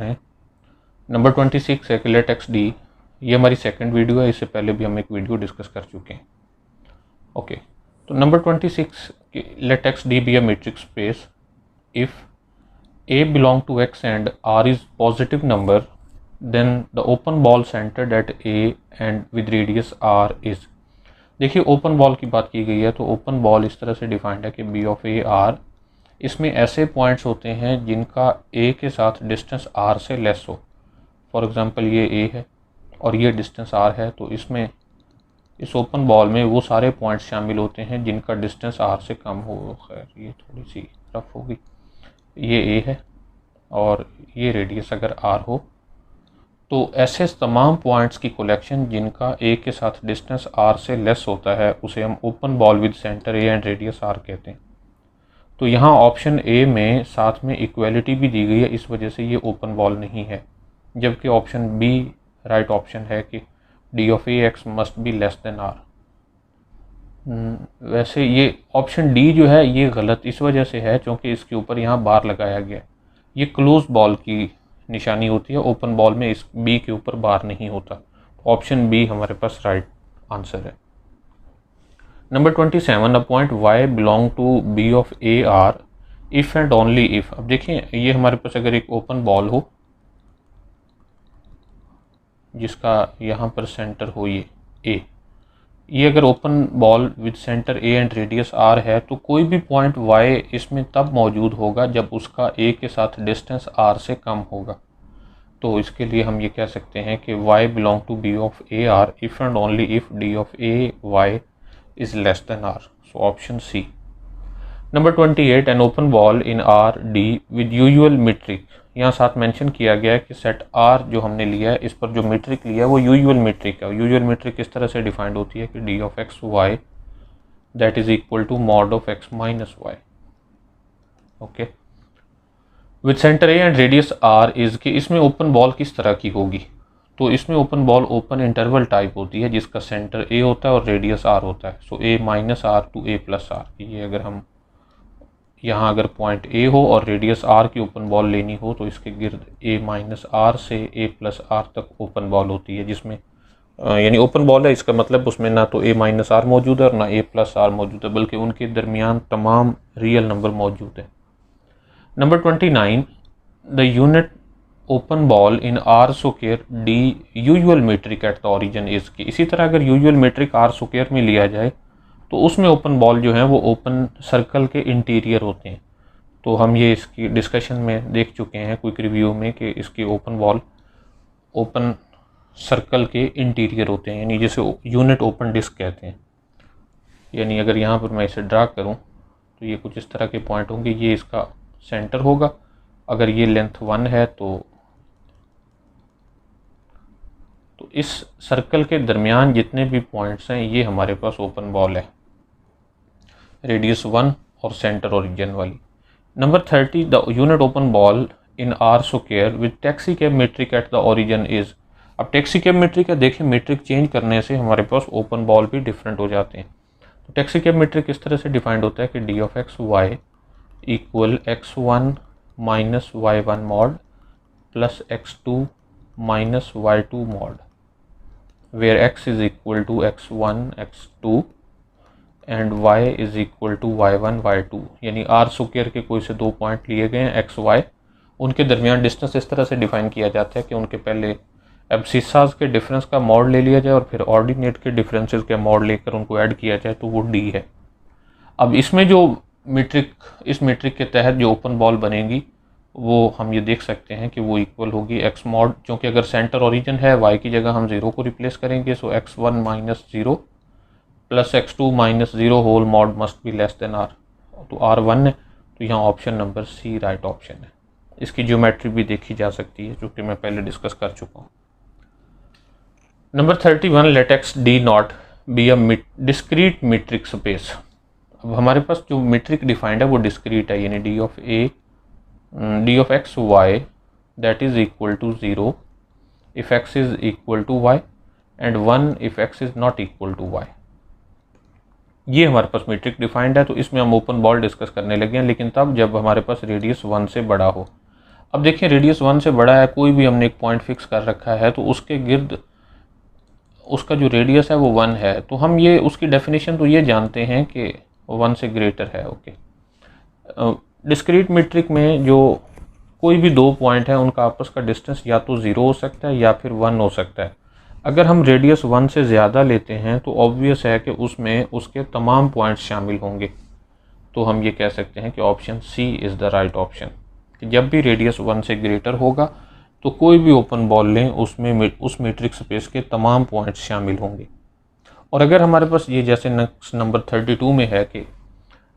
हैं। नंबर 26 है कि लेट एक्स डी, ये हमारी सेकंड वीडियो है, इससे पहले भी हम एक वीडियो डिस्कस कर चुके हैं। ओके, तो number 26 let X D be a metric space if A belong to X and R is positive number then the open ball centred at A and with radius R is. देखिए open ball की बात की गई है, तो open ball इस तरह से डिफाइंड है कि बी ऑफ ए आर, इसमें ऐसे पॉइंट्स होते हैं जिनका ए के साथ डिस्टेंस आर से लेस हो। फॉर एग्जांपल ये ए है और ये डिस्टेंस आर है, तो इसमें इस ओपन बॉल में वो सारे पॉइंट्स शामिल होते हैं जिनका डिस्टेंस आर से कम हो। खैर ये थोड़ी सी रफ होगी, ये ए है और ये रेडियस अगर आर हो, तो ऐसे तमाम पॉइंट्स की कलेक्शन जिनका ए के साथ डिस्टेंस आर से लेस होता है उसे हम open ball with centre A and radius R कहते हैं। तो यहाँ ऑप्शन ए में साथ में इक्वलिटी भी दी गई है, इस वजह से ये ओपन बॉल नहीं है, जबकि ऑप्शन बी राइट ऑप्शन है कि D of A X must be less than R. वैसे ये ऑप्शन डी जो है ये गलत इस वजह से है क्योंकि इसके ऊपर यहाँ बार लगाया गया है। ये क्लोज बॉल की निशानी होती है, ओपन बॉल में इस बी के ऊपर बार नहीं होता। ऑप्शन बी हमारे पास राइट आंसर है। Number 27 a point Y belong to B of A R if and only if. अब देखिए ये हमारे पास अगर एक ओपन बॉल हो जिसका यहाँ पर सेंटर हो ये अगर open ball with centre A and radius R है, तो कोई भी पॉइंट वाई इसमें तब मौजूद होगा जब उसका ए के साथ डिस्टेंस आर से कम होगा। तो इसके लिए हम ये कह सकते हैं कि y belong to B of A R if and only if D of A Y is less than R. So option C. Number 28 an open ball in R D with usual metric. यहाँ साथ mention किया गया है कि set are जो हमने लिया है इस पर जो मीट्रिक लिया है वो यूजुअल मीट्रिक है। यूजुअल मीट्रिक इस तरह से डिफाइंड होती है कि D of X Y that is equal to mod of X minus Y. Okay, with centre A and radius R is कि इसमें ओपन बॉल किस तरह की होगी। तो इसमें open ball open interval type होती है जिसका सेंटर ए होता है और रेडियस आर होता है। So A minus R to A plus R. ये अगर हम यहाँ अगर पॉइंट ए हो और रेडियस आर की ओपन बॉल लेनी हो तो इसके गिर्द ए माइनस आर से ए प्लस आर तक ओपन बॉल होती है, जिसमें यानी ओपन बॉल है, इसका मतलब उसमें ना तो ए माइनस आर मौजूद है और ना ए प्लस आर मौजूद है, बल्कि उनके दरमियान तमाम रियल नंबर मौजूद है। Number 29 the unit open ball in are square D usual metric at the origin is की। इसी तरह अगर यूजुअल मीट्रिक आर स्क्वायर में लिया जाए तो उसमें ओपन बॉल जो है वो ओपन सर्कल के इंटीरियर होते हैं। तो हम ये इसकी डिस्कशन में देख चुके हैं क्विक रिव्यू में कि इसकी ओपन बॉल ओपन सर्कल के इंटीरियर होते हैं, यानी जिसे यूनिट ओपन डिस्क कहते हैं। यानी अगर यहाँ पर मैं इसे ड्रा करूँ तो ये कुछ इस तरह के पॉइंट होंगे, ये इसका सेंटर होगा। अगर ये लेंथ 1 है तो इस सर्कल के दरमियान जितने भी पॉइंट्स हैं ये हमारे पास ओपन बॉल है, रेडियस 1 और सेंटर ओरिजिन वाली। Number 30 the unit open ball in are square with taxi cap metric at the origin is. अब टैक्सी कैप मीट्रिक है, देखिए मीट्रिक चेंज करने से हमारे पास ओपन बॉल भी डिफरेंट हो जाते हैं। तो टैक्सी कैप मीट्रिक इस तरह से डिफाइंड होता है कि D of X Y equal x1 minus y1 mod plus x2 minus y2 mod, where x is equal to x1 x2 and y is equal to y1 y2। यानी are square के कोई से दो point लिए गए हैं x y, उनके दरमियान डिस्टेंस इस तरह से डिफाइन किया जाता है कि उनके पहले एब्सिसाज के डिफरेंस का मॉड ले लिया जाए और फिर ऑर्डिनेट के डिफरेंसेस के मॉड लेकर उनको ऐड किया जाए तो वो d है। अब इसमें जो इस मीट्रिक के तहत जो ओपन बॉल बनेगी वो हम ये देख सकते हैं कि वो इक्वल होगी एक्स मॉड, क्योंकि अगर सेंटर ओरिजिन है y की जगह हम 0 को रिप्लेस करेंगे, so x1 minus 0 plus x2 minus 0 whole mod must be less than r। तो r1 है, तो यहाँ option number C right option है। इसकी ज्योमेट्री भी देखी जा सकती है जो कि मैं पहले डिस्कस कर चुका हूँ। Number 31 let X D not be a discrete metric space. अब हमारे पास जो मीट्रिक डिफाइंड है वो डिस्क्रीट है, यानी D of X Y that is equal to 0 if X is equal to Y and 1 if X is not equal to Y. ये हमारे पास metric defined है, तो इसमें हम ओपन बॉल डिस्कस करने लगे हैं, लेकिन तब जब हमारे पास रेडियस 1 से बड़ा हो। अब देखिए रेडियस 1 से बड़ा है, कोई भी हमने एक पॉइंट फिक्स कर रखा है तो उसके गिर्द उसका जो रेडियस है वो 1 है, तो हम ये उसकी डेफिनेशन तो ये जानते हैं कि 1 से ग्रेटर है। ओके, डिस्क्रीट मीट्रिक में जो कोई भी दो पॉइंट है उनका आपस का डिस्टेंस या तो 0 हो सकता है या फिर 1 हो सकता है। अगर हम रेडियस 1 से ज़्यादा लेते हैं तो ऑब्वियस है कि उसमें उसके तमाम पॉइंट्स शामिल होंगे। तो हम ये कह सकते हैं कि option C is the right option, कि जब भी रेडियस 1 से ग्रेटर होगा तो कोई भी ओपन बॉल लें उसमें उस मीट्रिक स्पेस के तमाम पॉइंट्स शामिल होंगे। और अगर हमारे पास ये जैसे नेक्स्ट नंबर 32 में है कि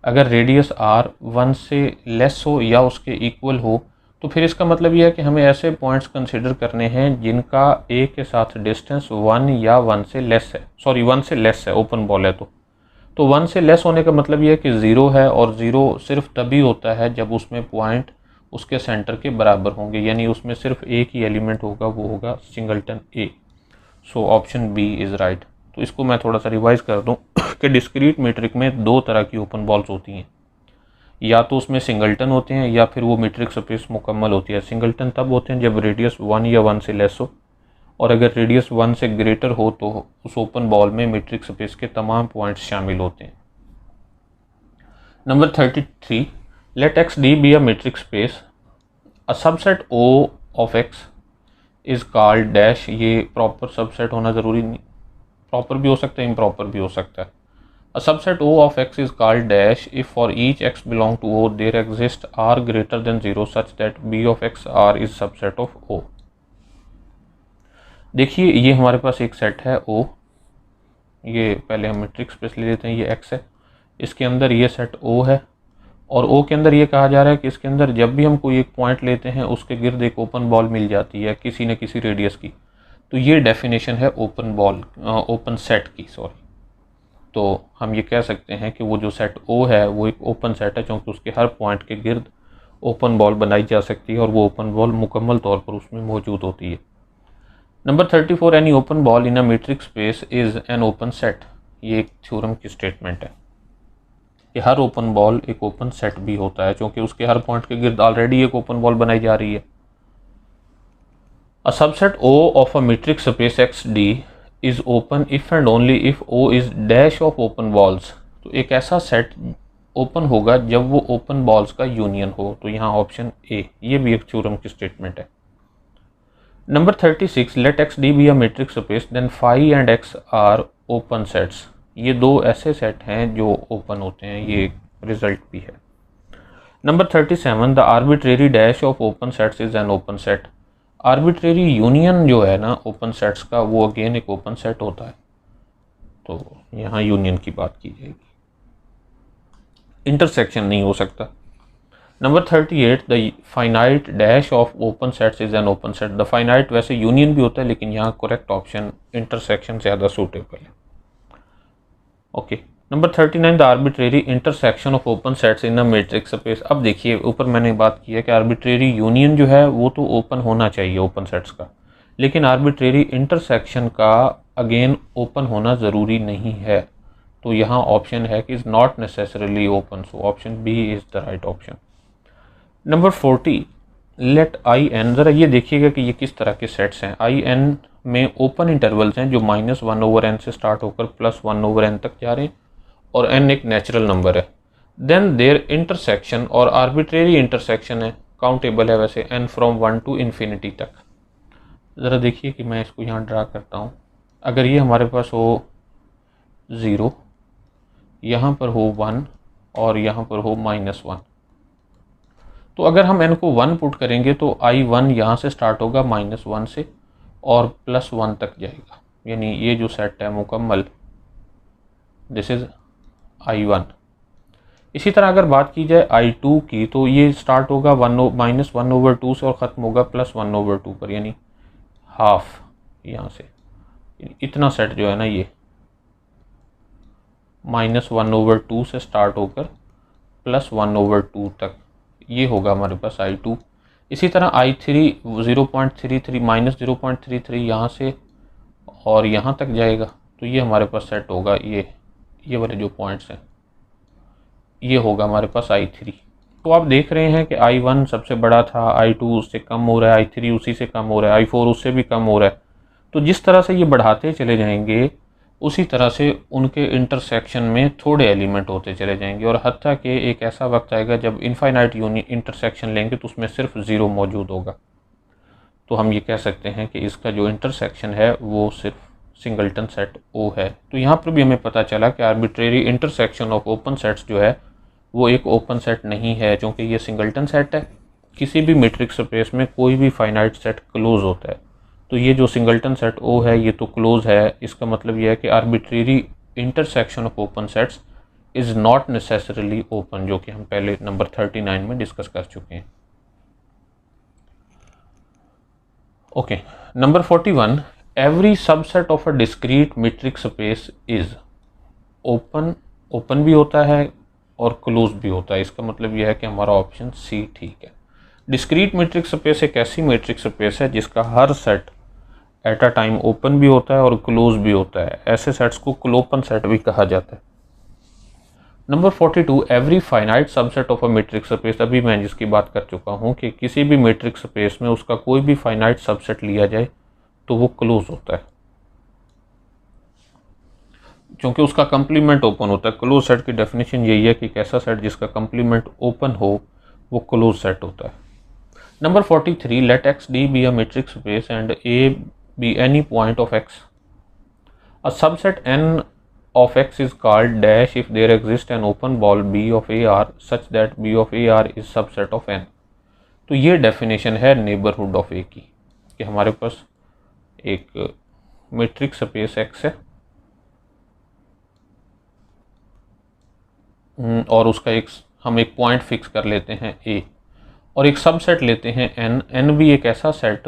अगर रेडियस r 1 से लेस हो या उसके इक्वल हो, तो फिर इसका मतलब यह है कि हमें ऐसे पॉइंट्स कंसिडर करने हैं जिनका a के साथ डिस्टेंस 1 या 1 से लेस है, 1 से लेस है, ओपन बॉल है तो 1 से लेस होने का मतलब यह है कि 0 है, और 0 सिर्फ तभी होता है जब उसमें पॉइंट उसके सेंटर के बराबर होंगे, यानी उसमें सिर्फ एक ही एलिमेंट होगा, वो होगा singleton a। So option B is right. तो इसको मैं थोड़ा सा रिवाइज कर दूं कि डिस्क्रीट मीट्रिक में दो तरह की ओपन बॉल्स होती हैं, या तो उसमें सिंगलटन होते हैं या फिर वो मीट्रिक स्पेस मुकम्मल होती है। सिंगलटन तब होते हैं जब रेडियस 1 या 1 से लेस हो, और अगर रेडियस 1 से ग्रेटर हो तो उस ओपन बॉल में मीट्रिक स्पेस के तमाम पॉइंट्स शामिल होते हैं। Number 33, let X D be a metric space, a subset O of X is called dash. ये प्रॉपर सबसेट होना ज़रूरी नहीं, प्रॉपर भी हो सकता है, इम्प्रॉपर भी हो सकता है। A subset O of X is called dash if for each X belong to O there exists R greater than 0 such that B of X R is subset of O। देखिए ये हमारे पास एक set है O, ये पहले हम metric space ले लेते हैं, ये X है, इसके अंदर ये सेट O है, और O के अंदर ये कहा जा रहा है कि इसके अंदर जब भी हम कोई एक पॉइंट लेते हैं उसके गिर्द एक ओपन बॉल मिल जाती है किसी न किसी रेडियस की। तो ये डेफिनेशन है ओपन बॉल, ओपन सेट की, सॉरी। तो हम ये कह सकते हैं कि वो जो सेट O है वो एक ओपन सेट है, क्योंकि उसके हर पॉइंट के गिर्द ओपन बॉल बनाई जा सकती है और वो ओपन बॉल मुकम्मल तौर पर उसमें मौजूद होती है। Number 34, any open ball in a metric space is an open set. ये एक थ्योरम की स्टेटमेंट है कि हर ओपन बॉल एक ओपन सेट भी होता है, क्योंकि उसके हर पॉइंट के गिर्द ऑलरेडी एक ओपन बॉल बनाई जा रही है। A subset O of a metric space X D is open if and only if O is dash of open balls. तो एक ऐसा सेट ओपन होगा जब वो ओपन बॉल्स का यूनियन हो। तो यहाँ ऑप्शन ए, ये भी एक थ्योरम की स्टेटमेंट है। Number 36, let X D be a metric space then phi and X are open sets. ये दो ऐसे सेट हैं जो ओपन होते हैं, ये एक रिजल्ट भी है। Number 37, the arbitrary dash of open sets is an open set. Arbitrary union जो है ना ओपन सेट्स का, वो अगेन एक ओपन सेट होता है। तो यहाँ यूनियन की बात की जाएगी, इंटरसेक्शन नहीं हो सकता। Number 38, the finite dash of open sets is an open set. The finite वैसे यूनियन भी होता है, लेकिन यहाँ करेक्ट ऑप्शन इंटरसेक्शन ज़्यादा सूटेबल है। Okay, number 39, the arbitrary intersection of open sets in a matrix space. अब देखिए ऊपर मैंने बात की है कि आर्बिट्रेरी यूनियन जो है वो तो ओपन होना चाहिए ओपन सेट्स का, लेकिन आर्बिट्रेरी इंटरसेक्शन का अगेन ओपन होना ज़रूरी नहीं है। तो यहाँ ऑप्शन है कि is not necessarily open, so option B is the right option. Number 40, let I n, ज़रा ये देखिएगा कि ये किस तरह के सेट्स हैं। आई एन में ओपन इंटरवल्स हैं जो -1/n से स्टार्ट होकर +1/n तक जा रहे हैं, और n एक नेचुरल नंबर है। देन देयर इंटरसेक्शन, और आर्बिट्रेरी इंटरसेक्शन है, काउंटेबल है वैसे, n फ्रॉम 1 टू इन्फिनिटी तक। ज़रा देखिए कि मैं इसको यहाँ ड्रा करता हूँ। अगर ये हमारे पास हो 0, यहाँ पर हो 1 और यहाँ पर हो -1, तो अगर हम n को 1 पुट करेंगे तो I1 यहाँ से स्टार्ट होगा -1 से और +1 तक जाएगा, यानी ये जो सेट है मुकम्मल, दिस इज़ I1। इसी तरह अगर बात की जाए I2 की, तो ये स्टार्ट होगा -1/2 से और ख़त्म होगा +1/2 पर, यानी हाफ यहाँ से। इतना सेट जो है ना ये -1/2 से स्टार्ट होकर +1/2 तक, ये होगा हमारे पास I2। इसी तरह I3 0.33 -0.33 यहाँ से और यहाँ तक जाएगा, तो ये हमारे पास सेट होगा, ये वाले जो पॉइंट्स हैं, ये होगा हमारे पास I3। तो आप देख रहे हैं कि I1 सबसे बड़ा था, I2 उससे कम हो रहा है, I3 उसी से कम हो रहा है, I4 उससे भी कम हो रहा है। तो जिस तरह से ये बढ़ाते चले जाएंगे उसी तरह से उनके इंटरसेक्शन में थोड़े एलिमेंट होते चले जाएंगे, और हत्ता कि एक ऐसा वक्त आएगा जब इनफाइनाइट इंटरसेक्शन लेंगे तो उसमें सिर्फ ज़ीरो मौजूद होगा। तो हम ये कह सकते हैं कि इसका जो इंटरसेक्शन है वो सिर्फ सिंगल्टन सेट O है। तो यहाँ पर भी हमें पता चला कि arbitrary intersection of open sets जो है वो एक ओपन सेट नहीं है, क्योंकि ये सिंगल्टन सेट है। किसी भी मीट्रिक स्पेस में कोई भी फाइनाइट सेट क्लोज होता है, तो ये जो सिंगल्टन सेट O है ये तो क्लोज है। इसका मतलब ये है कि arbitrary intersection of open sets is not necessarily open, जो कि हम पहले नंबर 39 में डिस्कस कर चुके हैं। Okay, number 41, every subset of a discrete metric space is open. Open भी होता है और क्लोज भी होता है। इसका मतलब यह है कि हमारा ऑप्शन सी ठीक है। डिस्क्रीट मीट्रिक स्पेस एक ऐसी मीट्रिक स्पेस है जिसका हर set at a time open भी होता है और क्लोज भी होता है। ऐसे सेट्स को क्लोपन सेट भी कहा जाता है। Number 42, every finite subset of a metric space. अभी मैं जिसकी बात कर चुका हूँ कि किसी भी मीट्रिक स्पेस में उसका कोई भी फाइनाइट सबसेट लिया जाए तो वो क्लोज होता है, क्योंकि उसका कंप्लीमेंट ओपन होता है। क्लोज सेट की डेफिनेशन यही है कि एक ऐसा सेट जिसका कंप्लीमेंट ओपन हो वो क्लोज सेट होता है। Number 43, let X D be a metric space and a be any point of X. A subset N of x is called dash if there exists an open ball B of AR such that B of AR is subset of n। तो ये definition है neighbourhood of ए की, कि हमारे पास एक metric space x है और उसका हम एक पॉइंट फिक्स कर लेते हैं A, और एक सबसेट लेते हैं n। n भी एक ऐसा set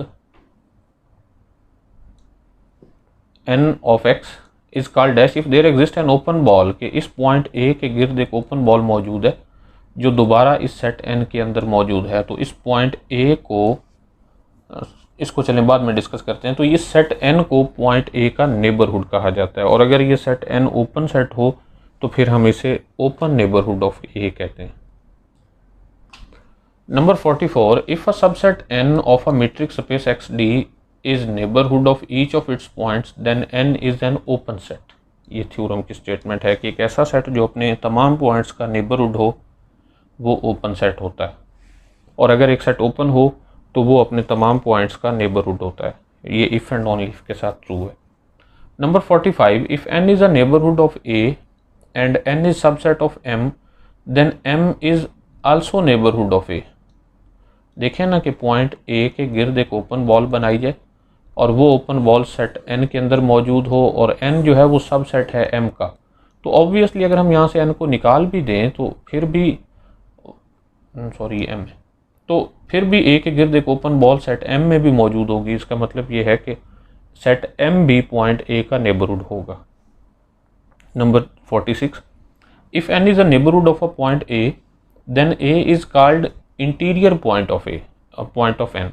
n of x is called dash if there exist an open ball, के इस पॉइंट ए के गिर्द एक ओपन बॉल मौजूद है जो दोबारा इस सेट एन के अंदर मौजूद है। तो इस पॉइंट ए को, इसको चलें बाद में डिस्कस करते हैं। तो ये सेट एन को पॉइंट ए का नेबरहुड कहा जाता है, और अगर ये सेट एन ओपन सेट हो तो फिर हम इसे ओपन नेबरहुड ऑफ ए कहते हैं। Number 44, if a subset N of a metric space X d is neighborhood of each of its points then n is an open set। ये theorem की statement है कि एक ऐसा सेट जो अपने तमाम पॉइंट्स का नेबरहुड हो वो ओपन सेट होता है, और अगर एक सेट ओपन हो तो वो अपने तमाम पॉइंट्स का नेबरहुड होता है। ये इफ एंड ओनली इफ के साथ ट्रू है। Number 45, if n is a neighbourhood of a and n is subset of m then m is also neighbourhood of a। देखें ना कि पॉइंट a के गिर्द एक ओपन बॉल बनाई जाए और वो ओपन बॉल सेट n के अंदर मौजूद हो, और n जो है वो सब सेट है m का, तो ऑब्वियसली अगर हम यहाँ से n को निकाल भी दें तो फिर भी m है, तो फिर भी a के गिर्द एक ओपन बॉल सेट m में भी मौजूद होगी। इसका मतलब ये है कि सेट m भी पॉइंट a का नेबरहुड होगा। Number 46, if n is a neighbourhood of a point a then a is called interior point of a, point of n।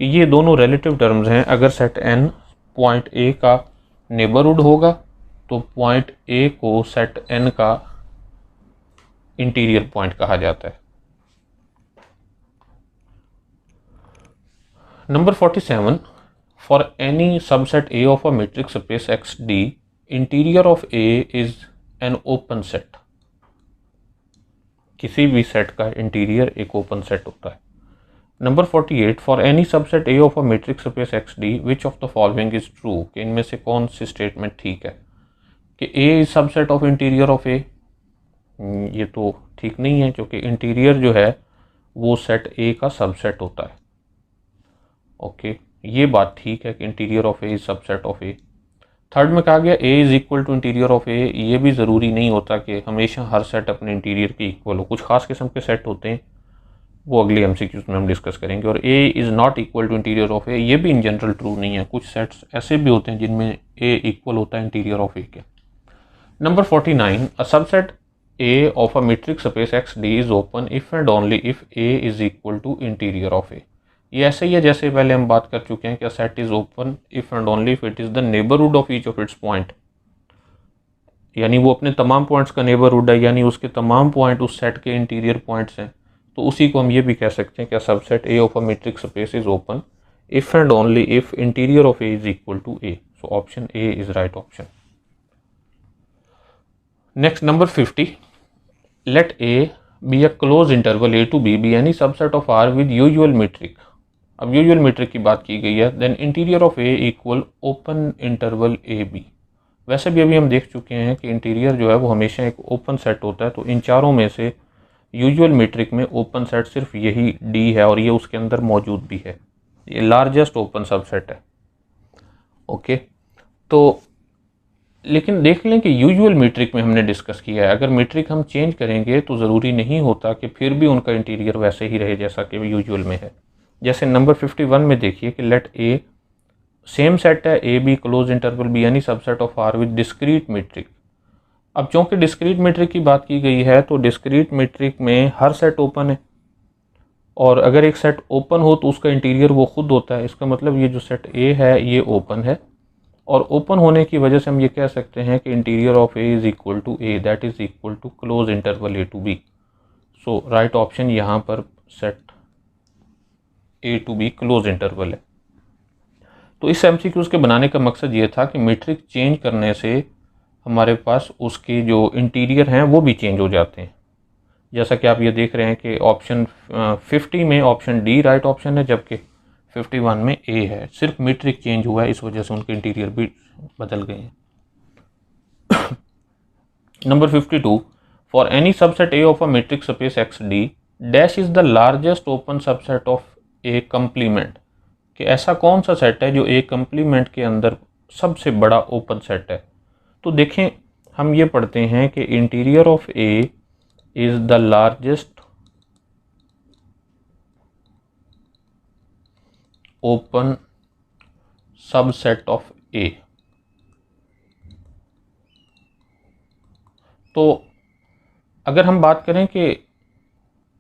कि ये दोनों रिलेटिव टर्म्स हैं। अगर सेट n पॉइंट A का neighbourhood होगा तो पॉइंट A को सेट n का इंटीरियर पॉइंट कहा जाता है। Number 47, for any subset A of a metric space X the interior of A is an open set. किसी भी सेट का इंटीरियर एक ओपन सेट होता है। Number 48, for any subset A of a metric space X d which of the following is true. कि इनमें से कौन सी स्टेटमेंट ठीक है कि A is subset of interior of A। ये तो ठीक नहीं है, क्योंकि इंटीरियर जो है वो सेट A का सबसेट होता है। ओके, ये बात ठीक है कि interior of A is subset of A। Third में कहा गया A is equal to interior of A। ये भी ज़रूरी नहीं होता कि हमेशा हर सेट अपने इंटीरियर के इक्वल हो। कुछ खास किस्म के सेट होते हैं, वो अगली MCQs में हम डिस्कस करेंगे। और A is not equal to interior of A, ये भी इन जनरल ट्रू नहीं है। कुछ सेट्स ऐसे भी होते हैं जिनमें A इक्वल होता है इंटीरियर ऑफ A के। Number 49, a subset A of a metric space X D is open if and only if A is equal to interior of A। ये ऐसे ही है जैसे पहले हम बात कर चुके हैं कि set is open if and only if it is the neighbourhood of each of its point. यानी वो अपने तमाम पॉइंट्स का नेबरहुड है, यानी उसके तमाम पॉइंट उस सेट के इंटीरियर पॉइंट्स हैं, तो उसी को हम ये भी कह सकते हैं कि subset A of a metric space is open if and only if interior of A is equal to A. So option A is right option. Next, number 50. Let A be a closed interval A to B be any subset of R with usual metric. अब usual metric की बात की गई है, then interior of a equal open interval a b. वैसे भी अभी हम देख चुके हैं कि इंटीरियर जो है वो हमेशा एक ओपन सेट होता है, तो इन चारों में से यूजुअल मीट्रिक में ओपन सेट सिर्फ यही डी है और ये उसके अंदर मौजूद भी है, ये लार्जेस्ट ओपन सबसेट है। ओके, तो लेकिन देख लें कि यूजुअल मीट्रिक में हमने डिस्कस किया है, अगर मीट्रिक हम चेंज करेंगे तो ज़रूरी नहीं होता कि फिर भी उनका इंटीरियर वैसे ही रहे जैसा कि यूजुअल में है। जैसे नंबर 51 में देखिए कि लेट ए सेम सेट है, a b close interval b any subset of R with discrete metric. अब चूंकि डिस्क्रीट मीट्रिक की बात की गई है तो डिस्क्रीट मीट्रिक में हर सेट ओपन है, और अगर एक सेट ओपन हो तो उसका इंटीरियर वो खुद होता है। इसका मतलब ये जो सेट ए है ये ओपन है, और ओपन होने की वजह से हम ये कह सकते हैं कि interior of a is equal to a, that is equal to close interval a to b. So right option यहाँ पर set a to b close interval है। तो इस एमसीक्यूज़ के बनाने का मकसद ये था कि मीट्रिक चेंज करने से हमारे पास उसके जो इंटीरियर हैं वो भी चेंज हो जाते हैं। जैसा कि आप ये देख रहे हैं कि ऑप्शन 50 में ऑप्शन डी राइट ऑप्शन है, जबकि 51 में ए है। सिर्फ मीट्रिक चेंज हुआ है, इस वजह से उनके इंटीरियर भी बदल गए हैं। Number 52, for any subset A of a metric space X D dash is the largest open subset of A complement. कि ऐसा कौन सा सेट है जो ए कंप्लीमेंट के अंदर सबसे बड़ा ओपन सेट है। तो देखें, हम ये पढ़ते हैं कि interior of A is the largest open subset of A। तो अगर हम बात करें कि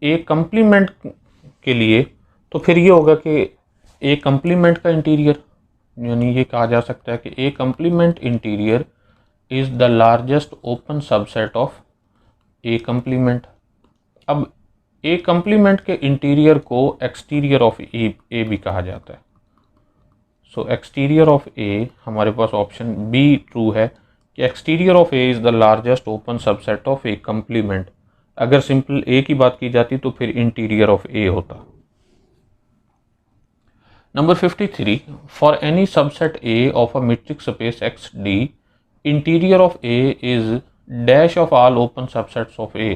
ए कंप्लीमेंट के लिए, तो फिर ये होगा कि ए कंप्लीमेंट का इंटीरियर, यानी ये कहा जा सकता है कि A complement interior is the largest open subset of A complement. अब ए कंप्लीमेंट के इंटीरियर को एक्सटीरियर ऑफ ए भी कहा जाता है। सो एक्सटीरियर ऑफ ए, हमारे पास ऑप्शन बी ट्रू है कि exterior of a is the largest open subset of A complement. अगर सिंपल ए की बात की जाती तो फिर इंटीरियर ऑफ ए होता। Number 53, for any subset A of a metric space X the interior of A is dash of all open subsets of A.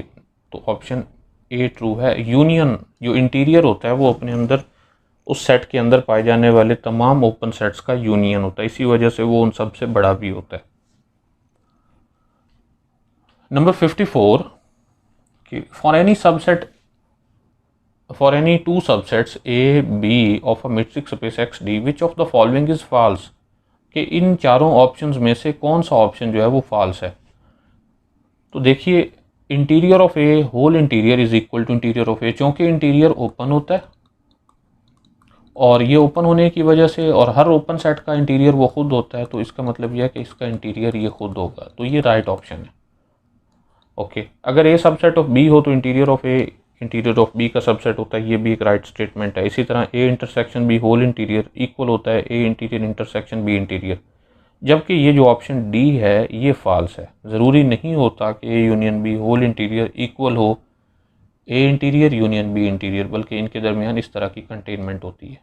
तो option A true है। यूनियन जो इंटीरियर होता है वो अपने अंदर उस सेट के अंदर पाए जाने वाले तमाम ओपन सेट्स का यूनियन होता है, इसी वजह से वो उन सबसे बड़ा भी होता है। नंबर 54, कि for any two subsets a b of a metric space X d which of the following is false. कि इन चारों ऑप्शंस में से कौन सा ऑप्शन जो है वो फॉल्स है। तो देखिए, interior of A whole interior is equal to interior of A, क्योंकि इंटीरियर ओपन होता है और ये ओपन होने की वजह से, और हर ओपन सेट का इंटीरियर वो खुद होता है, तो इसका मतलब यह है कि इसका इंटीरियर ये खुद होगा, तो ये राइट ऑप्शन है। ओके, अगर ए सबसेट ऑफ बी हो तो interior of a interior of b का सबसेट होता है, ये भी एक राइट स्टेटमेंट है। इसी तरह a intersection b whole interior equal होता है a interior intersection b interior, जबकि ये जो ऑप्शन डी है ये फॉल्स है। ज़रूरी नहीं होता कि a union b whole interior equal हो a interior union b interior, बल्कि इनके दरमियान इस तरह की कंटेनमेंट होती है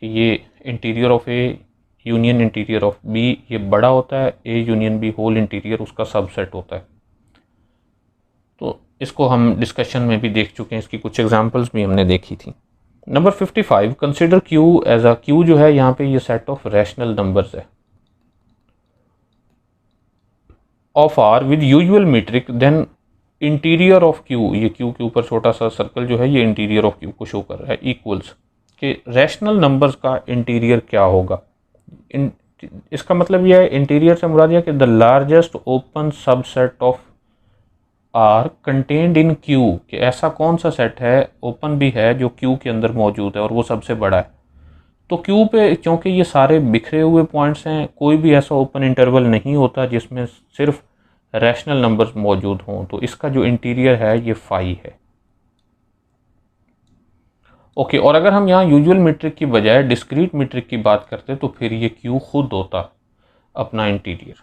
कि ये interior of a union interior of b ये बड़ा होता है, a union b whole interior उसका सबसेट होता है। तो इसको हम डिस्कशन में भी देख चुके हैं, इसकी कुछ एग्जांपल्स भी हमने देखी थी। Number 55, consider Q as a, Q जो है यहाँ पे ये सेट ऑफ रैशनल नंबर्स है of R with usual metric, then interior of Q, ये क्यू के ऊपर छोटा सा सर्कल जो है ये इंटीरियर ऑफ क्यू को शो कर रहा है, इक्वल्स कि रैशनल नंबर्स का इंटीरियर क्या होगा। इसका मतलब यह है, इंटीरियर से मुराद यह कि the largest open subset of R contained in Q, कि ऐसा कौन सा सेट है ओपन भी है जो क्यू के अंदर मौजूद है और वो सबसे बड़ा है। तो क्यू पे क्योंकि ये सारे बिखरे हुए पॉइंट्स हैं, कोई भी ऐसा ओपन इंटरवल नहीं होता जिसमें सिर्फ रैशनल नंबर्स मौजूद हों, तो इसका जो इंटीरियर है ये फाई है। ओके, और अगर हम यहाँ यूजुअल मीट्रिक की बजाय डिस्क्रीट मीट्रिक की बात करते तो फिर ये क्यू खुद होता अपना इंटीरियर।